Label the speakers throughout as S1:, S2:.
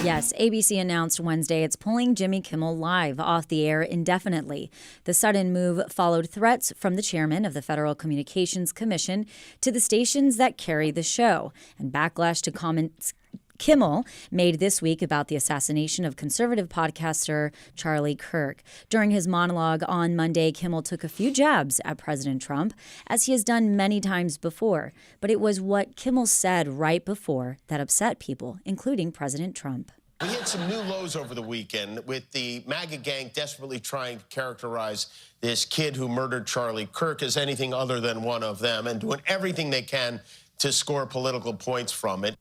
S1: Yes, ABC announced Wednesday it's pulling Jimmy Kimmel Live off the air indefinitely. The sudden move followed threats from the chairman of the Federal Communications Commission to the stations that carry the show, and backlash to comments Kimmel made this week about the assassination of conservative podcaster Charlie Kirk. During his monologue on Monday, Kimmel took a few jabs at President Trump, as he has done many times before. But it was what Kimmel said right before that upset people, including President Trump.
S2: We hit some new lows over the weekend with the MAGA gang desperately trying to characterize this kid who murdered Charlie Kirk as anything other than one of them and doing everything they can to score political points from it.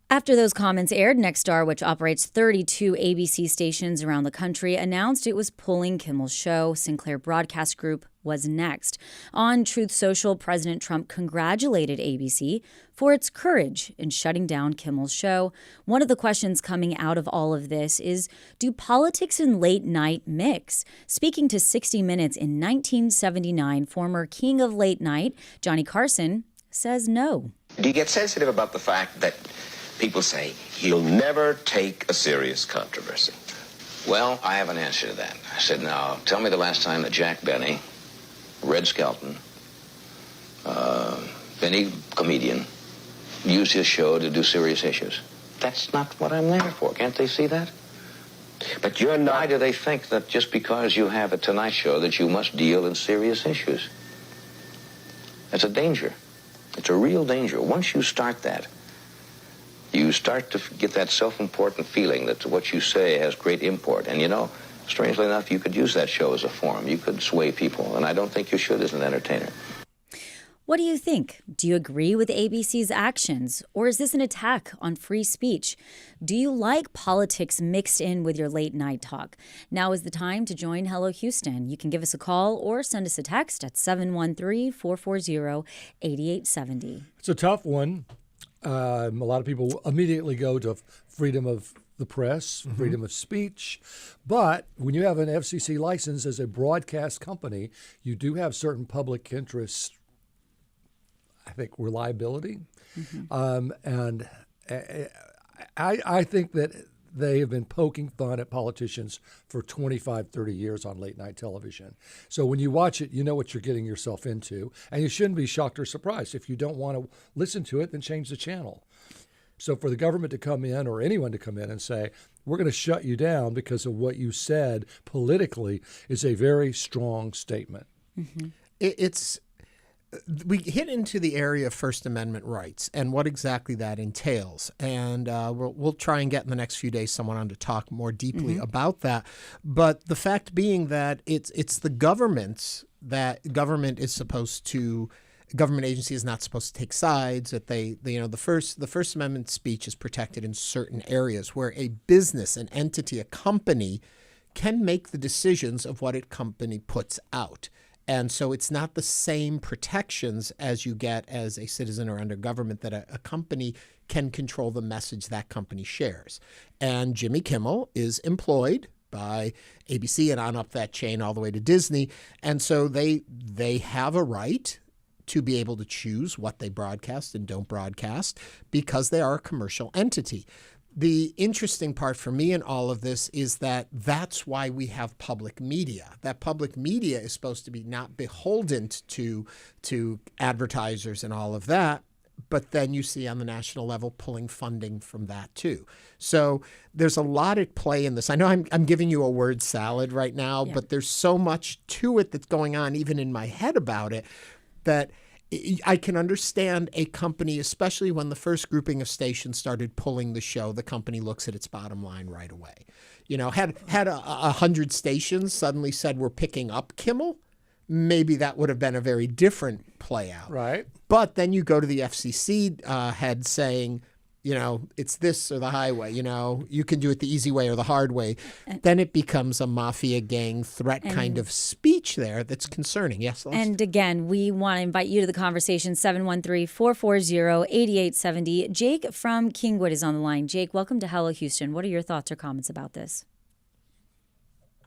S1: After those comments aired, Nexstar, which operates 32 ABC stations around the country, announced it was pulling Kimmel's show. Sinclair Broadcast Group was next. On Truth Social, President Trump congratulated ABC for its courage in shutting down Kimmel's show. One of the questions coming out of all of this is, do politics and late night mix? Speaking to 60 Minutes in 1979, former king of late night, Johnny Carson, says no.
S3: Do you get sensitive about the fact that people say he'll never take a serious controversy?
S4: Well, I have an answer to that. I said, now, tell me the last time that Jack Benny, Red Skelton, any comedian, used his show to do serious issues. That's not what I'm there for. Can't they see that?
S3: But you're not.
S4: Why do they think that just because you have a Tonight Show that you must deal in serious issues? That's a danger. It's a real danger. Once you start that, you start to get that self-important feeling that what you say has great import. And, you know, strangely enough, you could use that show as a forum. You could sway people, and I don't think you should as an entertainer.
S1: What do you think? Do you agree with ABC's actions, or is this an attack on free speech? Do you like politics mixed in with your late night talk? Now is the time to join Hello Houston. You can give us a call or send us a text at 713-440-8870.
S5: It's a tough one. A lot of people immediately go to freedom of the press, freedom of speech. But when you have an FCC license as a broadcast company, you do have certain public interest, I think, reliability. And I think that they have been poking fun at politicians for 25, 30 years on late night television. So when you watch it, you know what you're getting yourself into, and you shouldn't be shocked or surprised. If you don't want to listen to it, then change the channel. So for the government to come in, or anyone to come in and say, we're going to shut you down because of what you said politically, is a very strong statement.
S6: We hit into the area of First Amendment rights and what exactly that entails. And we'll try and get in the next few days someone on to talk more deeply about that. But the fact being that it's the government agency is not supposed to take sides, that the First Amendment speech is protected in certain areas where a business, an entity, a company can make the decisions of what a company puts out. And so it's not the same protections as you get as a citizen or under government, that a company can control the message that company shares. And Jimmy Kimmel is employed by ABC and on up that chain all the way to Disney. And so they have a right to be able to choose what they broadcast and don't broadcast because they are a commercial entity. The interesting part for me in all of this is that that's why we have public media. That public media is supposed to be not beholden to advertisers and all of that, but then you see on the national level pulling funding from that too. So there's a lot at play in this. I know I'm giving you a word salad right now, but there's so much to it that's going on even in my head about it that I can understand a company, especially when the first grouping of stations started pulling the show, the company looks at its bottom line right away. You know, had 100 stations suddenly said we're picking up Kimmel, maybe that would have been a very different play out.
S5: Right.
S6: But then you go to the FCC head saying, you know, it's this or the highway, you know, you can do it the easy way or the hard way. Then it becomes a mafia gang threat kind of speech there that's concerning. Yes, Celeste?
S1: And again, we want to invite you to the conversation, 713-440-8870. Jake from Kingwood is on the line. Jake, welcome to Hello Houston. What are your thoughts or comments about this?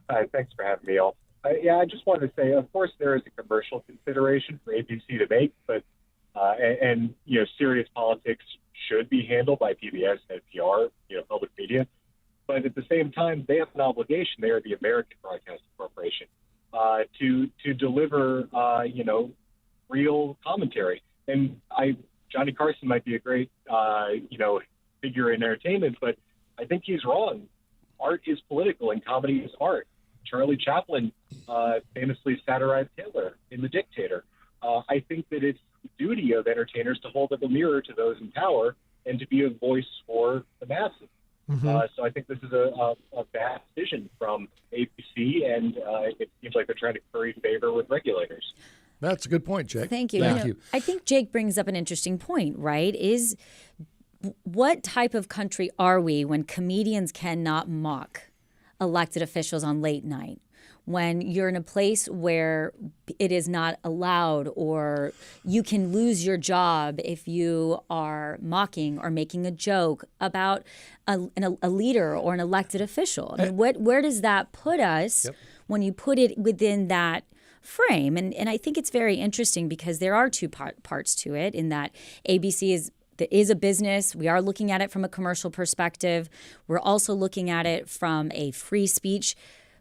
S7: Hi, thanks for having me all. I just wanted to say, of course, there is a commercial consideration for ABC to make, but and you know, serious politics should be handled by PBS, NPR, public media. But at the same time, they have an obligation. They are the American Broadcasting Corporation to deliver, real commentary. And Johnny Carson might be a great, figure in entertainment, but I think he's wrong. Art is political and comedy is art. Charlie Chaplin famously satirized Hitler in The Dictator. I think that it's the duty of entertainers to hold up a mirror to those in power and to be a voice for the masses. So I think this is a bad decision from ABC, and it seems like they're trying to curry favor with regulators.
S5: That's a good point, Jake.
S1: Thank you.
S5: Thank you.
S1: I think Jake brings up an interesting point, right? Is what type of country are we when comedians cannot mock elected officials on late night? When you're in a place where it is not allowed, or you can lose your job if you are mocking or making a joke about a leader or an elected official. I mean, where does that put us when you put it within that frame? And I think it's very interesting because there are two parts to it, in that ABC is a business. We are looking at it from a commercial perspective. We're also looking at it from a free speech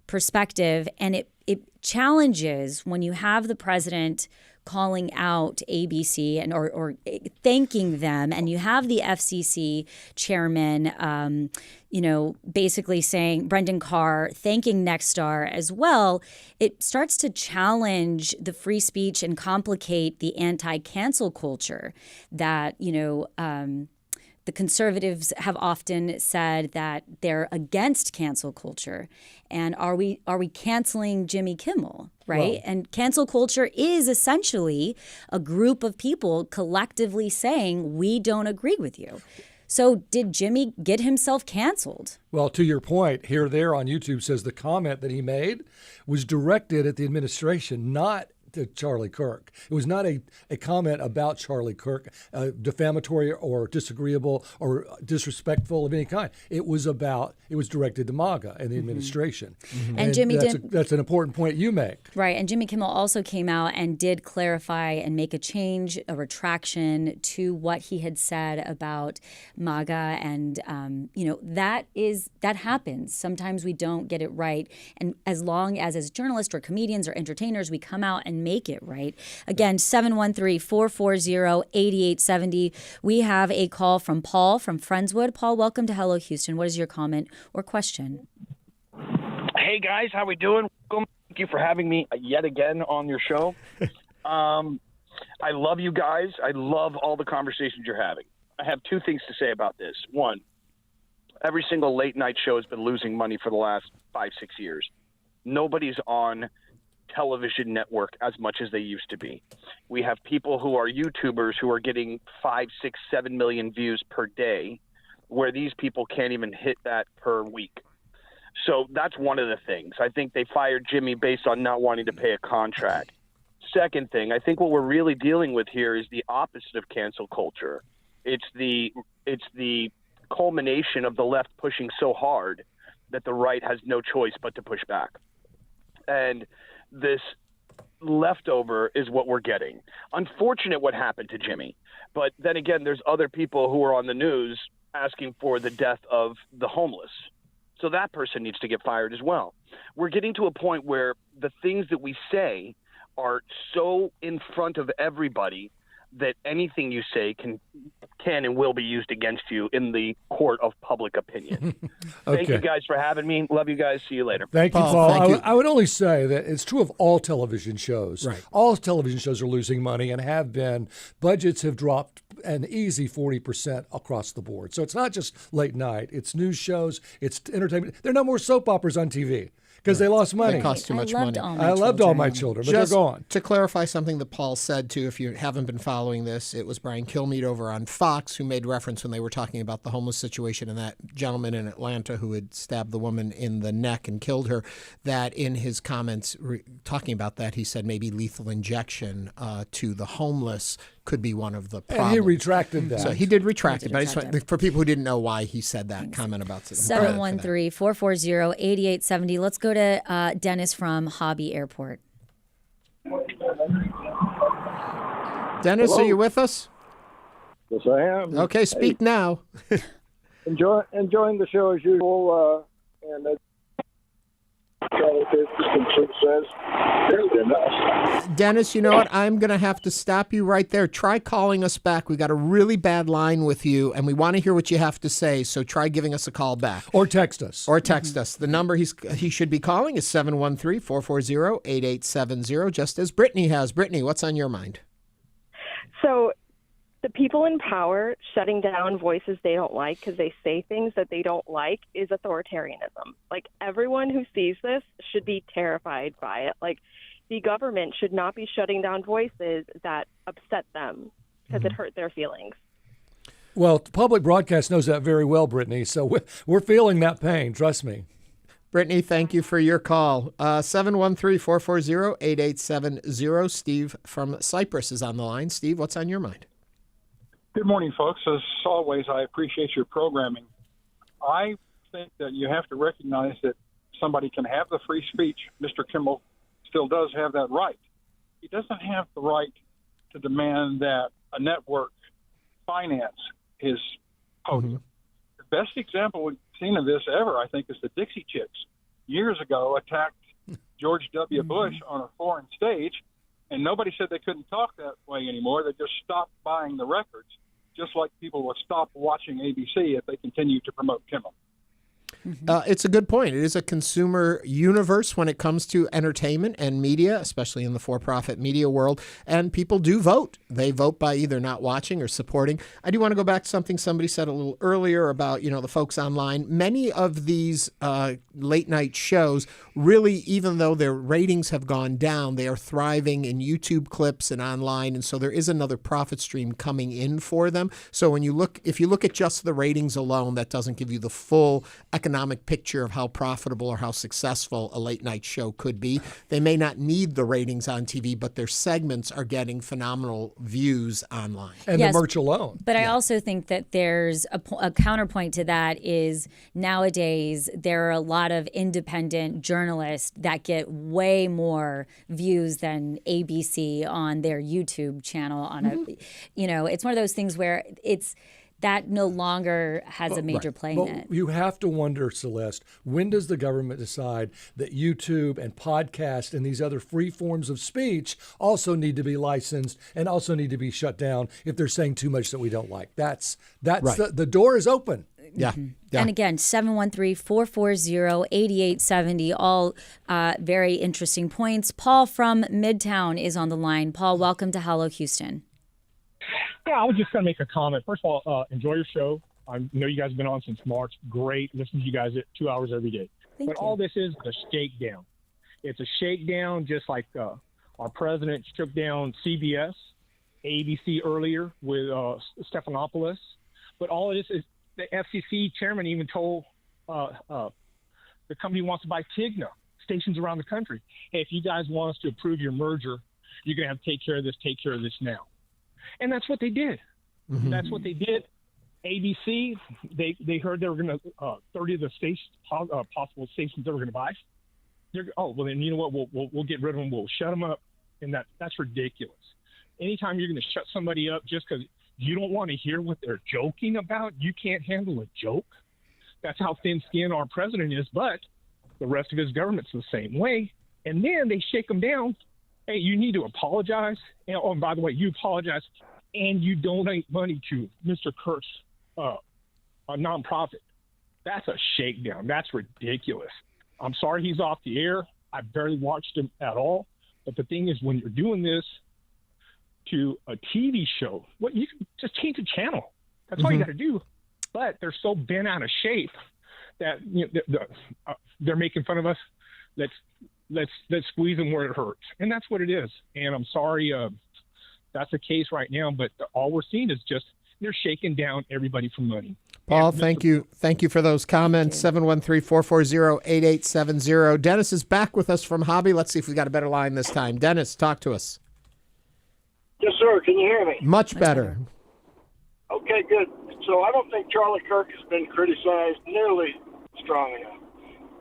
S1: perspective, and it challenges when you have the president calling out ABC and or thanking them, and you have the FCC chairman, basically saying, Brendan Carr thanking Nexstar as well. It starts to challenge the free speech and complicate the anti-cancel culture that the conservatives have often said that they're against cancel culture. And are we canceling Jimmy Kimmel, right? Well, and cancel culture is essentially a group of people collectively saying, we don't agree with you. So did Jimmy get himself canceled? Well,
S5: to your point, Here There on YouTube says the comment that he made was directed at the administration, not to Charlie Kirk. It was not a comment about Charlie Kirk, defamatory or disagreeable or disrespectful of any kind. It was directed to MAGA and the administration.
S1: And Jimmy
S5: that's an important point you make.
S1: Right. And Jimmy Kimmel also came out and did clarify and make a change, a retraction to what he had said about MAGA. And, that happens. Sometimes we don't get it right. And as long as journalists or comedians or entertainers, we come out and make it right. Again, 713-440-8870. We have a call from Paul from Friendswood. Paul, welcome to Hello Houston. What is your comment or question?
S8: Hey, guys. How we doing? Welcome. Thank you for having me yet again on your show. I love you guys. I love all the conversations you're having. I have two things to say about this. One, every single late night show has been losing money for the last 5-6 years. Nobody's on television network as much as they used to be. We have people who are YouTubers who are getting 5, 6, 7 million views per day, where these people can't even hit that per week. So that's one of the things. I think they fired Jimmy based on not wanting to pay a contract. Second thing, I think what we're really dealing with here is the opposite of cancel culture. It's the culmination of the left pushing so hard that the right has no choice but to push back. And this leftover is what we're getting. Unfortunate what happened to Jimmy. But then again, there's other people who are on the news asking for the death of the homeless. So that person needs to get fired as well. We're getting to a point where the things that we say are so in front of everybody that anything you say can and will be used against you in the court of public opinion.
S5: Okay.
S8: Thank you guys for having me. Love you guys. See you later.
S5: Thank you, Paul. I would only say that it's true of all television shows. Right. All television shows are losing money and have been. Budgets have dropped an easy 40% across the board. So it's not just late night. It's news shows. It's entertainment. There are no more soap operas on TV. Because they lost money.
S6: They cost too much money.
S5: I loved all my children, but they're gone.
S6: To clarify something that Paul said, too, if you haven't been following this, it was Brian Kilmeade over on Fox who made reference when they were talking about the homeless situation and that gentleman in Atlanta who had stabbed the woman in the neck and killed her, that in his comments talking about that, he said maybe lethal injection to the homeless could be one of the problems.
S5: And he retracted that.
S6: So he did retract it, but for people who didn't know why he said that comment about it.
S1: 713-440-8870. Let's go to Dennis from Hobby Airport.
S6: Dennis,
S9: Hello?
S6: are you with us?
S9: Yes, I am.
S6: Okay, speak now.
S9: Enjoying the show as usual, and Charlie Kirk says, fairly enough.
S6: Dennis, you know what? I'm going to have to stop you right there. Try calling us back. We got a really bad line with you, and we want to hear what you have to say, so try giving us a call back.
S5: Or text us.
S6: us. The number he should be calling is 713-440-8870, just as Brittany has. Brittany, what's on your mind?
S10: So the people in power shutting down voices they don't like because they say things that they don't like is authoritarianism. Like, everyone who sees this should be terrified by it. Like, the government should not be shutting down voices that upset them because it hurt their feelings.
S5: Well, public broadcast knows that very well, Brittany, so we're feeling that pain, trust me.
S6: Brittany, thank you for your call. 713-440-8870. Steve from Cyprus is on the line. Steve, what's on your mind?
S11: Good morning, folks. As always, I appreciate your programming. I think that you have to recognize that somebody can have the free speech. Mr. Kimmel still does have that right. He doesn't have the right to demand that a network finance his podium. The best example we've seen of this ever, I think, is the Dixie Chicks. Years ago, attacked George W. Bush on a foreign stage, and nobody said they couldn't talk that way anymore. They just stopped buying the records, just like people will stop watching ABC if they continue to promote Kimmel.
S6: It's a good point. It is a consumer universe when it comes to entertainment and media, especially in the for-profit media world. And people do vote. They vote by either not watching or supporting. I do want to go back to something somebody said a little earlier about, the folks online. Many of these late-night shows really, even though their ratings have gone down, they are thriving in YouTube clips and online. And so there is another profit stream coming in for them. So if you look at just the ratings alone, that doesn't give you the full economic picture of how profitable or how successful a late night show could be. They may not need the ratings on TV, but their segments are getting phenomenal views online.
S5: And the merch alone.
S1: But I also think that there's a counterpoint to that is nowadays there are a lot of independent journalists that get way more views than ABC on their YouTube channel. It's one of those things where that no longer has a major play in it.
S5: You have to wonder, Celeste, when does the government decide that YouTube and podcast and these other free forms of speech also need to be licensed and also need to be shut down if they're saying too much that we don't like? That's right. The door is open.
S6: Yeah.
S1: And again, 713-440-8870, all very interesting points. Paul from Midtown is on the line. Paul, welcome to Hello Houston.
S12: Yeah, I was just going to make a comment. First of all, enjoy your show. I know you guys have been on since March. Great. Listen to you guys 2 hours every day.
S1: Thank you.
S12: All this is a shakedown. It's a shakedown, just like our president shook down CBS, ABC earlier with Stephanopoulos. But all of this is the FCC chairman even told the company wants to buy Tigna, stations around the country. Hey, if you guys want us to approve your merger, you're going to have to take care of this now. And that's what they did. Mm-hmm. That's what they did. ABC, they heard they were going to 30 of the possible stations they were going to buy. Well, then you know what? We'll get rid of them. We'll shut them up. And that's ridiculous. Anytime you're going to shut somebody up just because you don't want to hear what they're joking about, you can't handle a joke. That's how thin-skinned our president is. But the rest of his government's the same way. And then they shake them down. Hey, you need to apologize. And by the way, you apologize and you donate money to Mr. Kirk's a nonprofit. That's a shakedown. That's ridiculous. I'm sorry he's off the air. I barely watched him at all. But the thing is, when you're doing this to a TV show, you can just change the channel. That's all you got to do. But they're so bent out of shape that they're making fun of us. Let's squeeze them where it hurts. And that's what it is. And I'm sorry that's the case right now, but all we're seeing is just they're shaking down everybody for money.
S6: Paul, thank you. Thank you for those comments. 713-440-8870. Dennis is back with us from Hobby. Let's see if we got a better line this time. Dennis, talk to us.
S9: Yes, sir. Can you hear me?
S6: Much better.
S9: Okay, good. So I don't think Charlie Kirk has been criticized nearly strong enough.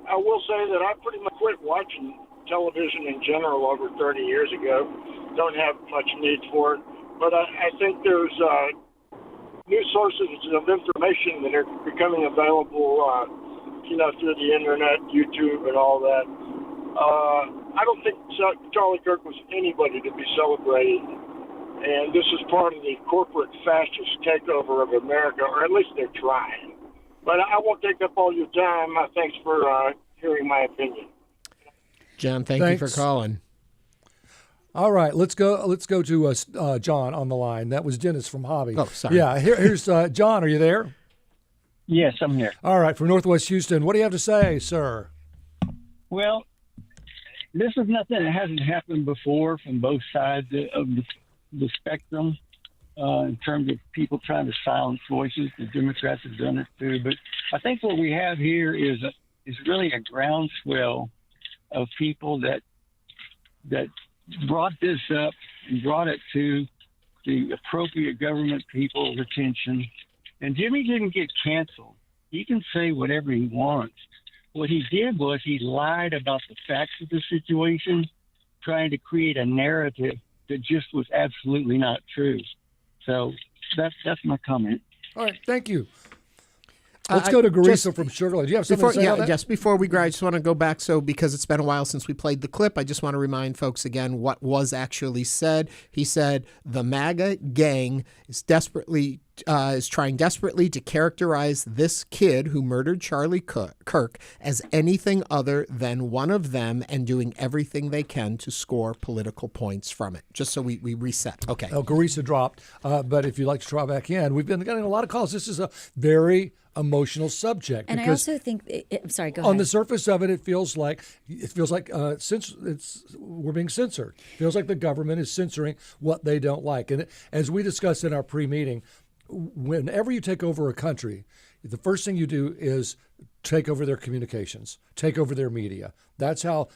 S9: I will say that I pretty much quit watching television in general over 30 years ago. Don't have much need for it. But I think there's new sources of information that are becoming available, through the internet, YouTube, and all that. I don't think Charlie Kirk was anybody to be celebrated. And this is part of the corporate fascist takeover of America, or at least they're trying. But I won't take up all your time. Thanks for hearing my opinion.
S6: John, thanks you for calling.
S5: All right, let's go to John on the line. That was Dennis from Hobby.
S6: Oh, sorry.
S5: Yeah, here's John. Are you there?
S13: Yes, I'm here.
S5: All right, from Northwest Houston. What do you have to say, sir?
S13: Well, this is nothing that hasn't happened before from both sides of the spectrum in terms of people trying to silence voices. The Democrats have done it too. But I think what we have here is really a groundswell of people that brought this up and brought it to the appropriate government people's attention. And Jimmy didn't get canceled. He can say whatever he wants. What he did was he lied about the facts of the situation, trying to create a narrative that just was absolutely not true. So that's my comment.
S5: All right, thank you. Let's go to Garissa from Sugar Land. Do you have something to say about that?
S6: Just before we go, I just want to go back. So because it's been a while since we played the clip, I just want to remind folks again what was actually said. He said the MAGA gang is trying desperately to characterize this kid who murdered Charlie Kirk as anything other than one of them and doing everything they can to score political points from it. Just so we reset. Okay.
S5: Oh, Garissa dropped. But if you'd like to try back in, we've been getting a lot of calls. This is a very emotional subject.
S1: And I also think, I'm sorry, go ahead.
S5: On the surface of it, it feels like we're being censored. It feels like the government is censoring what they don't like. And as we discussed in our pre-meeting, whenever you take over a country, the first thing you do is take over their communications, take over their media. That's how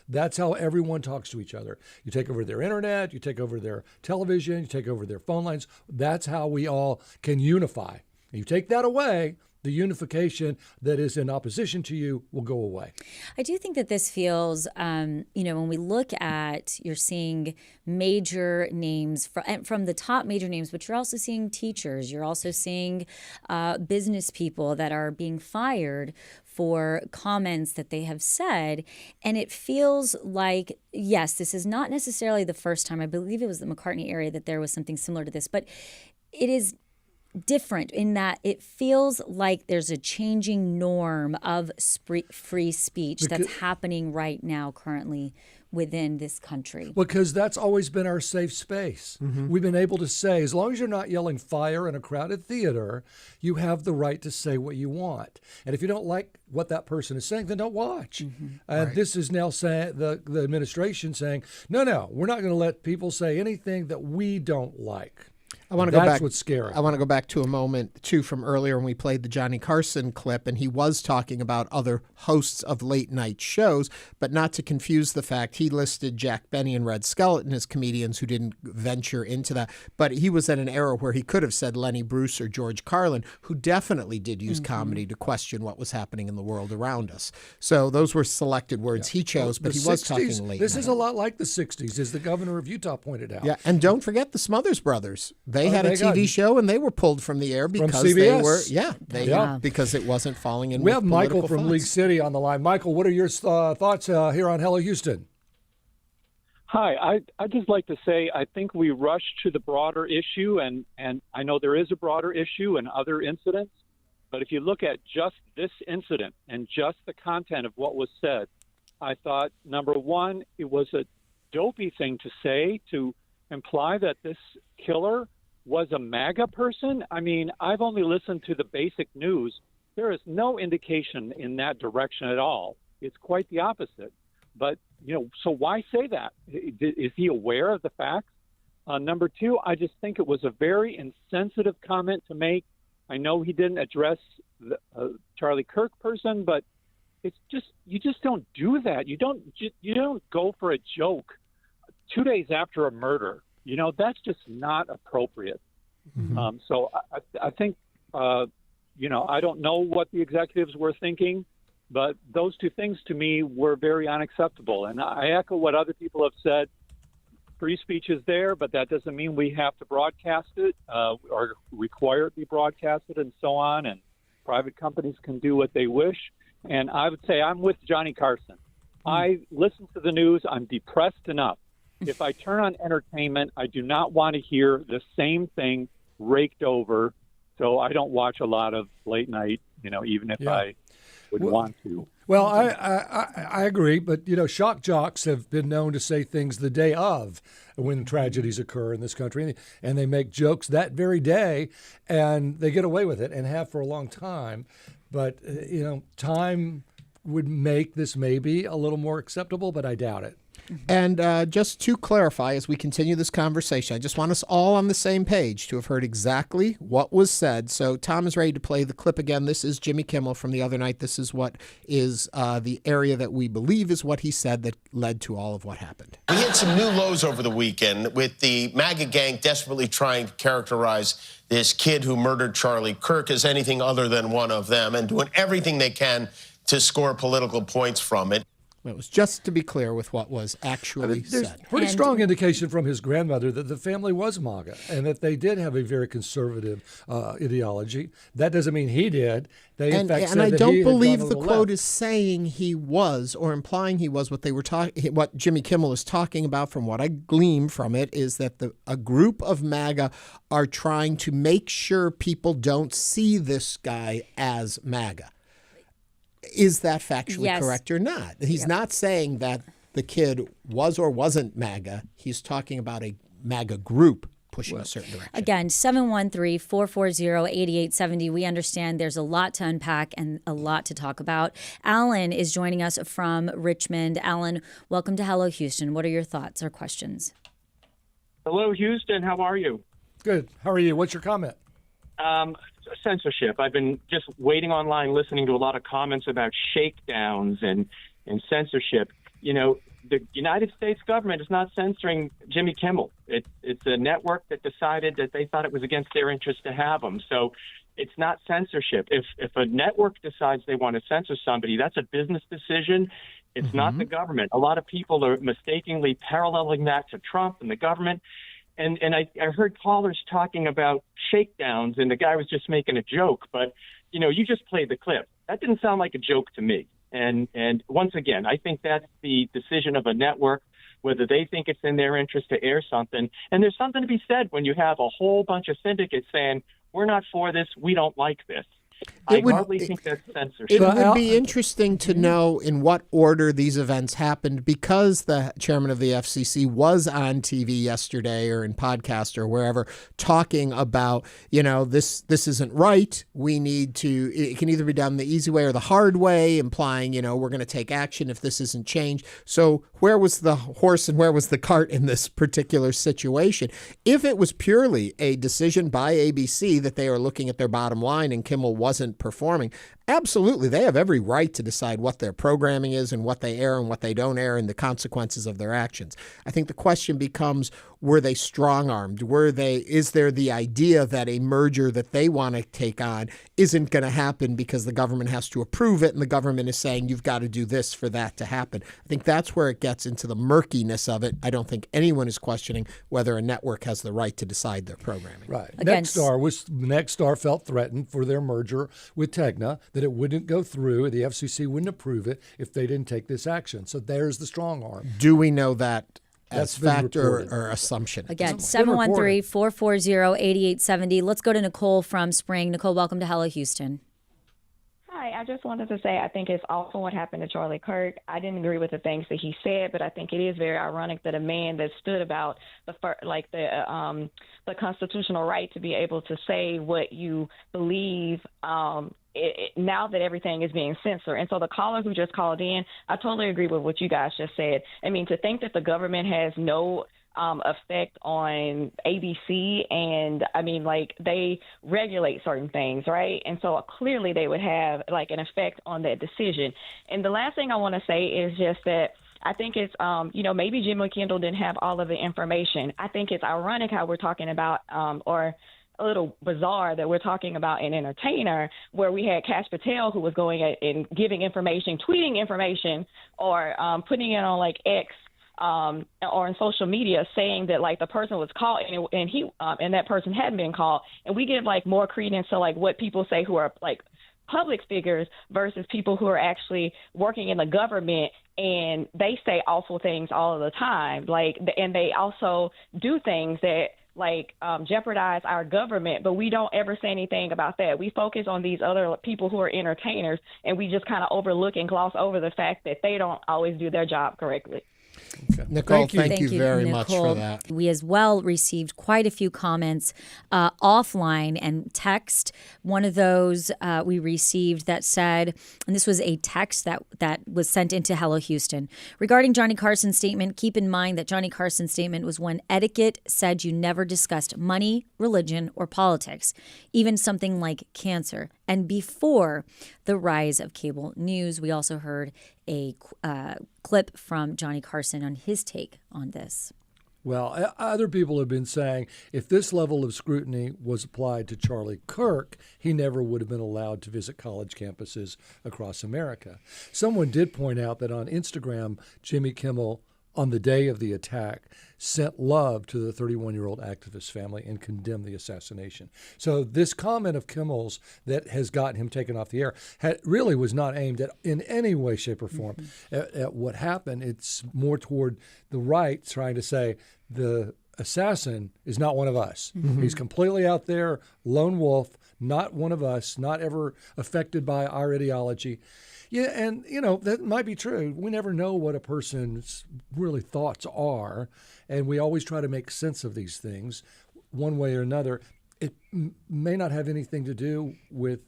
S5: everyone talks to each other. You take over their internet, you take over their television, you take over their phone lines. That's how we all can unify. You take that away, the unification that is in opposition to you will go away.
S1: I do think that this feels, when we look at, you're seeing major names from the top major names, but you're also seeing teachers. You're also seeing business people that are being fired for comments that they have said. And it feels like, yes, this is not necessarily the first time. I believe it was the McCartney area that there was something similar to this, but it is different in that it feels like there's a changing norm of free speech that's happening right now currently within this country.
S5: Because that's always been our safe space. Mm-hmm. We've been able to say, as long as you're not yelling fire in a crowded theater, you have the right to say what you want. And if you don't like what that person is saying, then don't watch. Mm-hmm. And right. This is now saying the administration saying, no, we're not going to let people say anything that we don't like. That's what's scary.
S6: I want to go back to a moment, too, from earlier when we played the Johnny Carson clip, and he was talking about other hosts of late-night shows, but not to confuse the fact he listed Jack Benny and Red Skelton as comedians who didn't venture into that. But he was at an era where he could have said Lenny Bruce or George Carlin, who definitely did use comedy to question what was happening in the world around us. So those were selected words he chose, but he was talking late-night.
S5: This is a lot like the 60s, as the governor of Utah pointed out.
S6: Yeah, and don't forget the Smothers Brothers. They had a TV show, and they were pulled from the air because they were, because it wasn't falling in.
S5: We have Michael from
S6: thoughts.
S5: League City on the line. Michael, what are your thoughts here on Hello Houston?
S14: Hi, I'd just like to say I think we rush to the broader issue, and I know there is a broader issue and other incidents, but if you look at just this incident and just the content of what was said, I thought, number one, it was a dopey thing to say to imply that this killer was a MAGA person. I mean, I've only listened to the basic news. There is no indication in that direction at all. It's quite the opposite. But, so why say that? Is he aware of the facts? Number two, I just think it was a very insensitive comment to make. I know he didn't address the Charlie Kirk person, but it's just, you just don't do that. You don't go for a joke 2 days after a murder. That's just not appropriate. Mm-hmm. So I think, I don't know what the executives were thinking, but those two things to me were very unacceptable. And I echo what other people have said. free speech is there, but that doesn't mean we have to broadcast it or require it to be broadcasted and so on. And private companies can do what they wish. And I would say I'm with Johnny Carson. I listen to the news. I'm depressed enough. If I turn on entertainment, I do not want to hear the same thing raked over. So I don't watch a lot of late night, even if I would want to.
S5: Well, I agree, but shock jocks have been known to say things the day of when tragedies occur in this country, and they make jokes that very day, and they get away with it and have for a long time. But time would make this maybe a little more acceptable, but I doubt it.
S6: And just to clarify, as we continue this conversation, I just want us all on the same page to have heard exactly what was said. So Tom is ready to play the clip again. This is Jimmy Kimmel from the other night. This is what is the area that we believe is what he said that led to all of what happened.
S2: We hit some new lows over the weekend with the MAGA gang desperately trying to characterize this kid who murdered Charlie Kirk as anything other than one of them and doing everything they can to score political points from it.
S6: It was just to be clear with what was actually said.
S5: Pretty strong indication from his grandmother that the family was MAGA and that they did have a very conservative ideology. That doesn't mean he did. They in fact said
S6: and I
S5: that
S6: don't
S5: he
S6: believe
S5: had gone
S6: the
S5: to
S6: quote
S5: left.
S6: is saying he was or implying he was. What they were talking, what Jimmy Kimmel is talking about, from what I glean from it, is that a group of MAGA are trying to make sure people don't see this guy as MAGA. Is that factually correct or not? He's not saying that the kid was or wasn't MAGA. He's talking about a MAGA group pushing a certain direction.
S1: Again, 713-440-8870. We understand there's a lot to unpack and a lot to talk about. Alan is joining us from Richmond. Alan, welcome to Hello Houston. What are your thoughts or questions?
S15: Hello, Houston. How are you?
S5: Good. How are you? What's your comment?
S15: Censorship. I've been just waiting online, listening to a lot of comments about shakedowns and censorship. The United States government is not censoring Jimmy Kimmel. It's a network that decided that they thought it was against their interest to have him. So it's not censorship. If a network decides they want to censor somebody, that's a business decision. It's not the government. A lot of people are mistakenly paralleling that to Trump and the government. And I heard callers talking about shakedowns, and the guy was just making a joke. But, you just played the clip. That didn't sound like a joke to me. And once again, I think that's the decision of a network, whether they think it's in their interest to air something. And there's something to be said when you have a whole bunch of syndicates saying, we're not for this, we don't like this. I hardly think that's censorship.
S6: It would be interesting to know in what order these events happened, because the chairman of the FCC was on TV yesterday or in podcast or wherever talking about, this isn't right. We need to, it can either be done the easy way or the hard way, implying, we're going to take action if this isn't changed. So where was the horse and where was the cart in this particular situation? If it was purely a decision by ABC that they are looking at their bottom line and Kimmel wasn't performing, absolutely, they have every right to decide what their programming is and what they air and what they don't air and the consequences of their actions. I think the question becomes, were they strong-armed? Is there the idea that a merger that they want to take on isn't going to happen because the government has to approve it and the government is saying you've got to do this for that to happen? I think that's where it gets into the murkiness of it. I don't think anyone is questioning whether a network has the right to decide their programming.
S5: Right. Nexstar felt threatened for their merger with Tegna, that it wouldn't go through, the FCC wouldn't approve it if they didn't take this action. So there's the strong arm.
S6: Do we know that as
S5: That's been
S6: fact or
S5: reported.
S6: assumption?
S1: Again, 713-440-8870. Let's go to Nicole from Spring. Nicole, welcome to Hello Houston.
S16: Hi, I just wanted to say I think it's awful what happened to Charlie Kirk. I didn't agree with the things that he said, but I think it is very ironic that a man that stood about the constitutional right to be able to say what you believe now that everything is being censored. And so the caller who just called in, I totally agree with what you guys just said. I mean, to think that the government has no effect on ABC, and I mean, they regulate certain things, right? And so clearly they would have an effect on that decision. And the last thing I want to say is just that I think it's, maybe Jimmy Kimmel didn't have all of the information. I think it's ironic how we're talking about, or a little bizarre that we're talking about an entertainer where we had Kash Patel who was going and giving information, tweeting information, or putting it on X or on social media saying that like the person was called and that person hadn't been called, and we give like more credence to like what people say who are like public figures versus people who are actually working in the government, and they say awful things all of the time. And they also do things that jeopardize our government, but we don't ever say anything about that. We focus on these other people who are entertainers, and we just kind of overlook and gloss over the fact that they don't always do their job correctly.
S6: Okay. Nicole, thank you very much for that.
S1: We as well received quite a few comments offline and text. One of those we received that said, and this was a text that was sent into Hello Houston. Regarding Johnny Carson's statement, keep in mind that Johnny Carson's statement was when etiquette said you never discussed money, religion, or politics, even something like cancer. And before the rise of cable news, we also heard a clip from Johnny Carson on his take on this.
S5: Well, other people have been saying if this level of scrutiny was applied to Charlie Kirk, he never would have been allowed to visit college campuses across America. Someone did point out that on Instagram, Jimmy Kimmel, on the day of the attack, sent love to the 31-year-old activist family and condemned the assassination. So this comment of Kimmel's that has gotten him taken off the air really was not aimed at in any way, shape, or form at what happened. It's more toward the right trying to say the assassin is not one of us. Mm-hmm. He's completely out there, lone wolf, not one of us, not ever affected by our ideology. Yeah, and, that might be true. We never know what a person's really thoughts are, and we always try to make sense of these things one way or another. It may not have anything to do with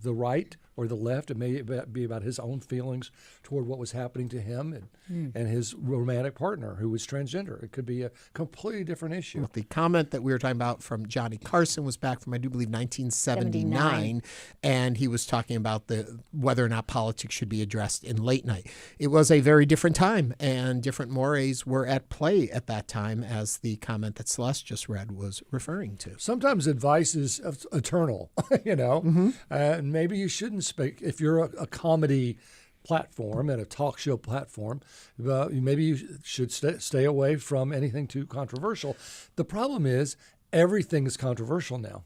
S5: the right or the left. It may be about his own feelings toward what was happening to him and his romantic partner who was transgender. It could be a completely different issue.
S6: Well, the comment that we were talking about from Johnny Carson was back from, I do believe, 1979, and he was talking about whether or not politics should be addressed in late night. It was a very different time, and different mores were at play at that time, as the comment that Celeste just read was referring to.
S5: Sometimes advice is eternal, and maybe you shouldn't speak. If you're a comedy platform and a talk show platform, maybe you should stay away from anything too controversial. The problem is everything is controversial now.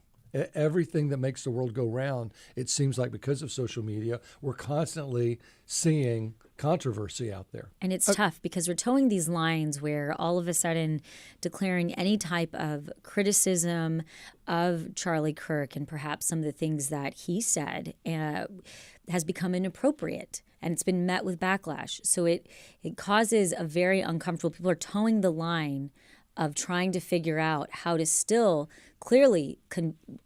S5: Everything that makes the world go round, it seems like because of social media, we're constantly seeing controversy out there.
S1: And it's tough because we're towing these lines where all of a sudden declaring any type of criticism of Charlie Kirk and perhaps some of the things that he said has become inappropriate. And it's been met with backlash. So it causes a very uncomfortable, people are towing the line of trying to figure out how to still clearly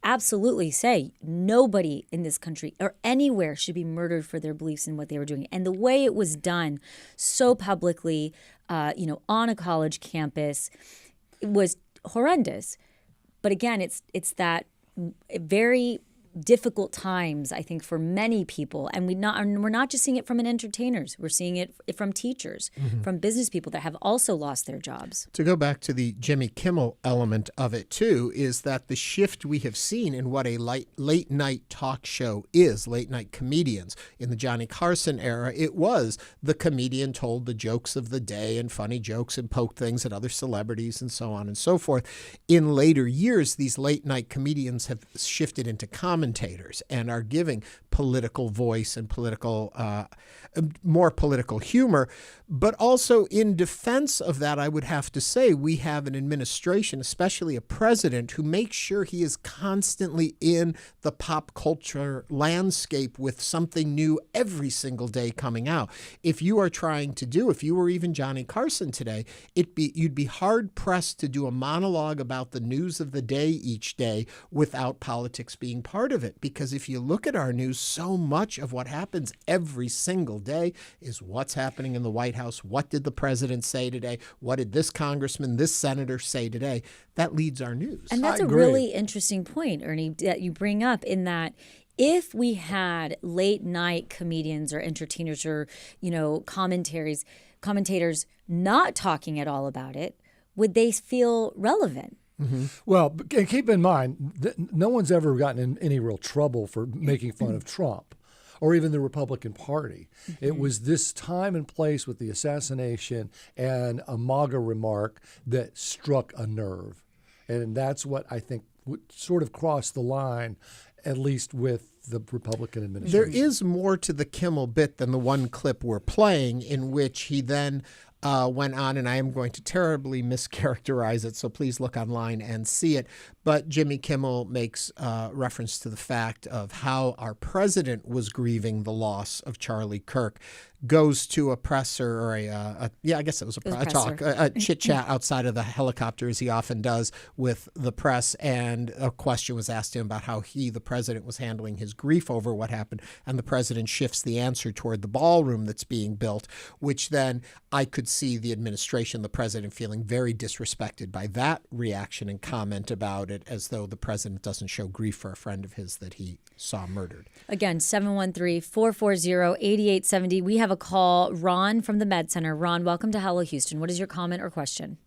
S1: absolutely say nobody in this country or anywhere should be murdered for their beliefs in what they were doing. And the way it was done so publicly, on a college campus, it was horrendous. But again, it's that very difficult times, I think, for many people. And we're not just seeing it from entertainers. We're seeing it from teachers, from business people that have also lost their jobs.
S6: To go back to the Jimmy Kimmel element of it, too, is that the shift we have seen in what a late night talk show is, late night comedians. In the Johnny Carson era, it was the comedian told the jokes of the day and funny jokes and poked things at other celebrities and so on and so forth. In later years, these late night comedians have shifted into commentators and are giving political voice and more political humor. But also in defense of that, I would have to say we have an administration, especially a president, who makes sure he is constantly in the pop culture landscape with something new every single day coming out. If you were even Johnny Carson today, you'd be hard-pressed to do a monologue about the news of the day each day without politics being part of it. Because if you look at our news, so much of what happens every single day is what's happening in the White House. What did the president say today? What did this congressman, this senator say today? That leads our news.
S1: And that's a really interesting point, Ernie, that you bring up, in that if we had late night comedians or entertainers or, commentators not talking at all about it, would they feel relevant?
S5: Mm-hmm. Well, and keep in mind that no one's ever gotten in any real trouble for making fun of Trump or even the Republican Party. It was this time and place with the assassination and a MAGA remark that struck a nerve. And that's what I think sort of crossed the line, at least with the Republican administration.
S6: There is more to the Kimmel bit than the one clip we're playing, in which he then went on, and I am going to terribly mischaracterize it, so please look online and see it. But Jimmy Kimmel makes reference to the fact of how our president was grieving the loss of Charlie Kirk, goes to a presser or I guess it was a chit chat outside of the helicopter, as he often does with the press. And a question was asked him about how he, the president, was handling his grief over what happened. And the president shifts the answer toward the ballroom that's being built, which then I could see the administration, the president, feeling very disrespected by that reaction and comment about it, as though the president doesn't show grief for a friend of his that he saw murdered.
S1: Again, 713-440-8870. We have a call. Ron from the Med Center. Ron, welcome to Hello Houston. What is your comment or question?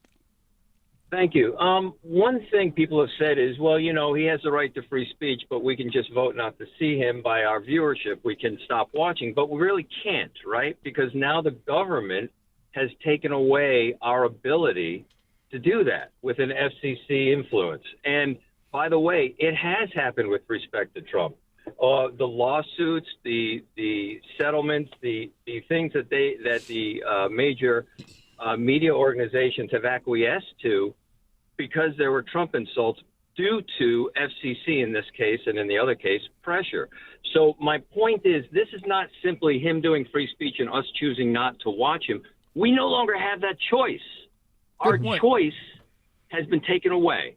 S17: Thank you. One thing people have said is, well, you know, he has the right to free speech, but we can just vote not to see him by our viewership. We can stop watching, but we really can't, right? Because now the government has taken away our ability to do that with an FCC influence. And by the way, it has happened with respect to Trump. The lawsuits, the settlements, the things that the major media organizations have acquiesced to because there were Trump insults due to FCC in this case, and in the other case, pressure. So my point is, this is not simply him doing free speech and us choosing not to watch him. We no longer have that choice. Our choice has been taken away.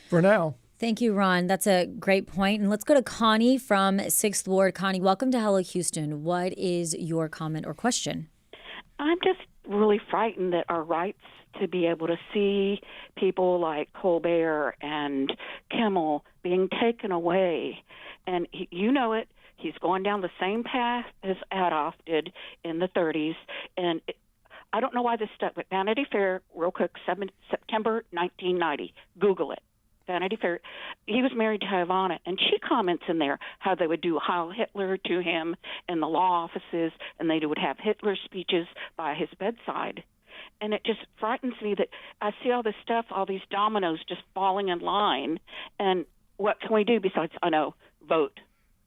S5: For now.
S1: Thank you, Ron. That's a great point. And let's go to Connie from 6th Ward. Connie, welcome to Hello Houston. What is your comment or question?
S18: I'm just really frightened that our rights to be able to see people like Colbert and Kimmel being taken away. And you know it. He's going down the same path as Adolf did in the 30s. And I don't know why this stuck, but Vanity Fair, real quick, September 1990. Google it. Vanity Fair. He was married to Havana, and she comments in there how they would do Heil Hitler to him in the law offices, and they would have Hitler speeches by his bedside. And it just frightens me that I see all this stuff, all these dominoes just falling in line. And what can we do besides, vote?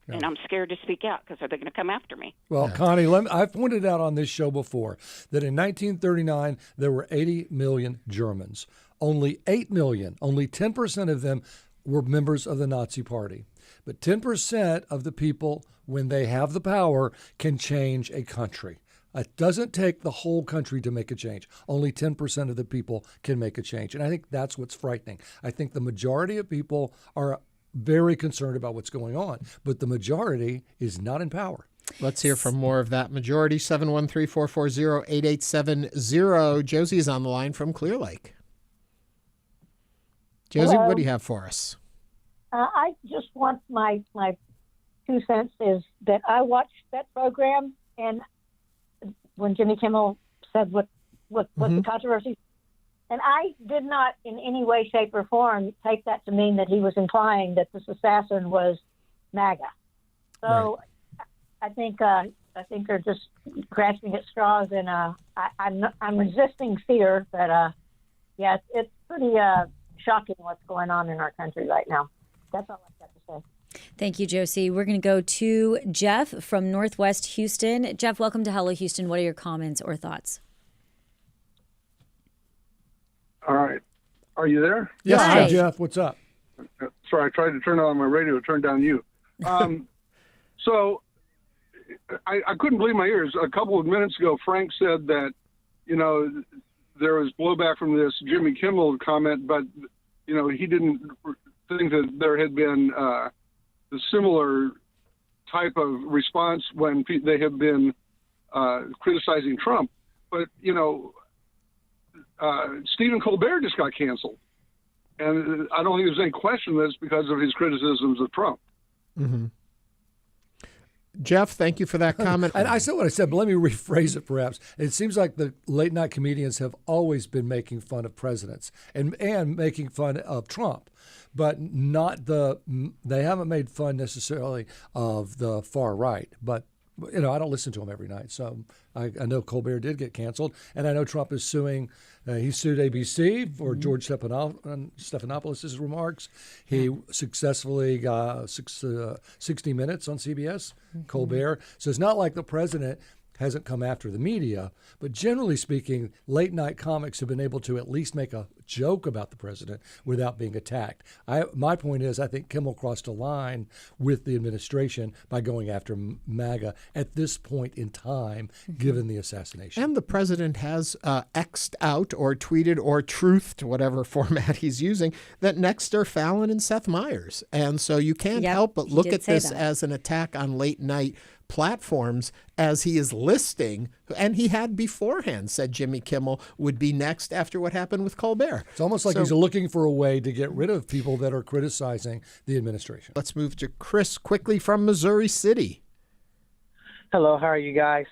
S18: Yeah. And I'm scared to speak out because are they going to come after me?
S5: Well, yeah. Connie, I've pointed out on this show before that in 1939, there were 80 million Germans. Only 8 million, only 10% of them were members of the Nazi Party. But 10% of the people, when they have the power, can change a country. It doesn't take the whole country to make a change. Only 10% of the people can make a change. And I think that's what's frightening. I think the majority of people are very concerned about what's going on, but the majority is not in power.
S6: Let's hear from more of that majority. 713-440-8870. Josie is on the line from Clear Lake. Josie,
S19: Hello.
S6: What do you have for us?
S19: I just want my 2 cents is that I watched that program, and when Jimmy Kimmel said what the controversy, and I did not in any way, shape, or form take that to mean that he was implying that this assassin was MAGA. So right. I think they're just grasping at straws, and I'm resisting fear, but it's pretty shocking what's going on in our country right now. That's all I've got to say.
S1: Thank you, Josie. We're going to go to Jeff from Northwest Houston. Jeff, welcome to Hello Houston. What are your comments or thoughts?
S20: All right. Are you there?
S5: Yes, hi, Jeff. What's up?
S20: Sorry, I tried to turn on my radio, turned down you. So I couldn't believe my ears. A couple of minutes ago, Frank said that, there was blowback from this Jimmy Kimmel comment, but, he didn't think that there had been a similar type of response when they have been criticizing Trump. But, Stephen Colbert just got canceled. And I don't think there's any question that it's because of his criticisms of Trump.
S6: Mm-hmm. Jeff, thank you for that comment.
S5: And I said what I said, but let me rephrase it perhaps. It seems like the late night comedians have always been making fun of presidents and making fun of Trump, but they haven't made fun necessarily of the far right. But I don't listen to him every night. So I know Colbert did get canceled, and I know Trump is suing. He sued ABC for George Stephanopoulos' remarks. He successfully got 60 Minutes on CBS, Colbert. So it's not like the president hasn't come after the media, but generally speaking, late night comics have been able to at least make a joke about the president without being attacked. My point is, I think Kimmel crossed a line with the administration by going after MAGA at this point in time, given the assassination.
S6: And the president has X'd out or tweeted or truthed, whatever format he's using, that Nexstar, Fallon, and Seth Meyers. And so you can't help but look at this as an attack on late night platforms, as he is listing, and he had beforehand said Jimmy Kimmel would be next after what happened with Colbert.
S5: It's almost like he's looking for a way to get rid of people that are criticizing the administration.
S6: Let's move to Chris quickly from Missouri City.
S21: Hello, how are you guys?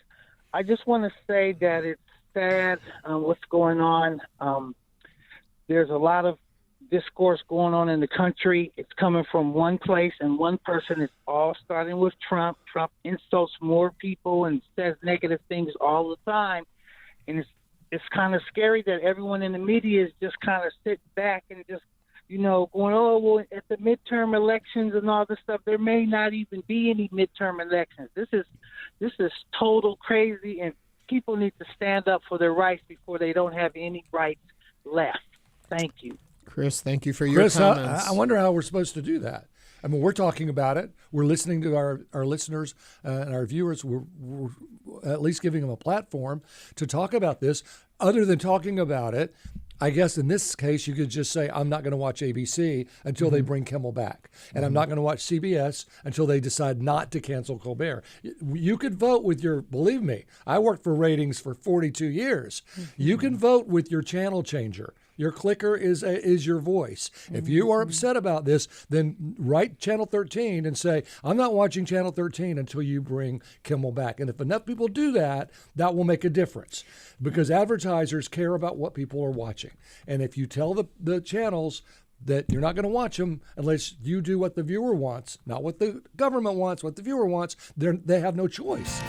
S21: I just want to say that it's sad what's going on. There's a lot of discourse going on in the country. It's coming from one place and one person. It's all starting with Trump. Trump insults more people and says negative things all the time. And it's kind of scary that everyone in the media is just kind of sit back and just, going, oh, well, at the midterm elections and all this stuff, there may not even be any midterm elections. This is total crazy, and people need to stand up for their rights before they don't have any rights left. Thank you.
S6: Chris, thank you for your comments.
S5: I wonder how we're supposed to do that. I mean, we're talking about it. We're listening to our listeners and our viewers. We're at least giving them a platform to talk about this. Other than talking about it, I guess in this case, you could just say, I'm not going to watch ABC until they bring Kimmel back. And I'm not going to watch CBS until they decide not to cancel Colbert. You could vote with believe me, I worked for ratings for 42 years. You can vote with your channel changer. Your clicker is your voice. If you are upset about this, then write Channel 13 and say, I'm not watching Channel 13 until you bring Kimmel back. And if enough people do that, that will make a difference, because advertisers care about what people are watching. And if you tell the channels that you're not going to watch them unless you do what the viewer wants, not what the government wants, what the viewer wants, they have no choice.